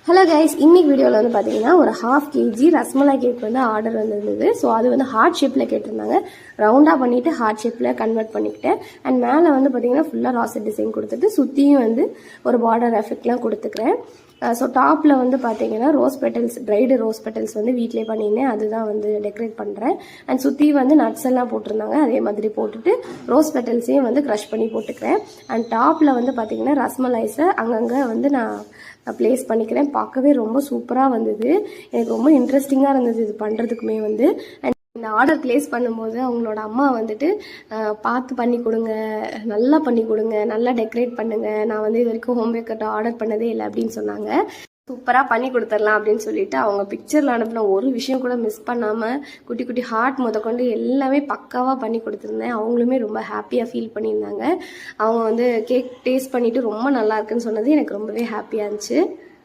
Hello guys, இன்னைக்கு வீடியோவில் வந்து பார்த்தீங்கன்னா ஒரு 1/2 kg ரஸ்மலாய் கேக் வந்து ஆர்டர் வந்திருந்தது. ஸோ அது வந்து ஹார்ட் ஷேப்பில் கேட்டிருந்தாங்க. ரவுண்டாக பண்ணிவிட்டு ஹார்ட் ஷேப்பில் கன்வெர்ட் பண்ணிக்கிட்டேன். அண்ட் மேலே வந்து பார்த்தீங்கன்னா ஃபுல்லாக ராசட் டிசைன் கொடுத்துட்டு சுற்றியும் வந்து ஒரு பார்டர் எஃபெக்ட்லாம் கொடுத்துக்கிறேன். ஸோ டாப்பில் வந்து பார்த்தீங்கன்னா rose petals, dried rose petals வந்து வீட்டிலே பண்ணியிருந்தேன். அதுதான் வந்து டெக்கரேட் பண்ணுறேன். அண்ட் சுற்றி வந்து நட்ஸ் எல்லாம் போட்டிருந்தாங்க. அதே மாதிரி போட்டுட்டு ரோஸ் பெட்டல்ஸையும் வந்து க்ரஷ் பண்ணி போட்டுக்கிறேன். அண்ட் டாப்பில் வந்து பார்த்தீங்கன்னா ரஸ்மலாய்ஸை அங்கங்கே வந்து நான் ப்ளேஸ் பண்ணிக்கிறேன். பார்க்கவே ரொம்ப சூப்பராக வந்தது. எனக்கு ரொம்ப இன்ட்ரெஸ்டிங்காக இருந்தது இது பண்ணுறதுக்குமே வந்து. அண்ட் இந்த ஆர்டர் ப்ளேஸ் பண்ணும்போது அவங்களோட அம்மா வந்துட்டு பார்த்து பண்ணி கொடுங்க, நல்லா பண்ணி கொடுங்க, நல்லா டெக்கரேட் பண்ணுங்கள், நான் வந்து இது வரைக்கும் ஹோம் பேக்கர்ட்ட ஆர்டர் பண்ணதே இல்லை அப்படின்னு சொன்னாங்க. சூப்பராக பண்ணி கொடுத்துடலாம் அப்படின்னு சொல்லிட்டு அவங்க பிக்சரில் அனுப்பின ஒரு விஷயம் கூட மிஸ் பண்ணாமல் குட்டி குட்டி ஹார்ட் முதற்கொண்டு எல்லாமே பக்காவாக பண்ணி கொடுத்துருந்தேன். அவங்களுமே ரொம்ப ஹாப்பியாக ஃபீல் பண்ணியிருந்தாங்க. அவங்க வந்து கேக் டேஸ்ட் பண்ணிவிட்டு ரொம்ப நல்லா இருக்குன்னு சொன்னது எனக்கு ரொம்பவே ஹாப்பியாக இருந்துச்சு.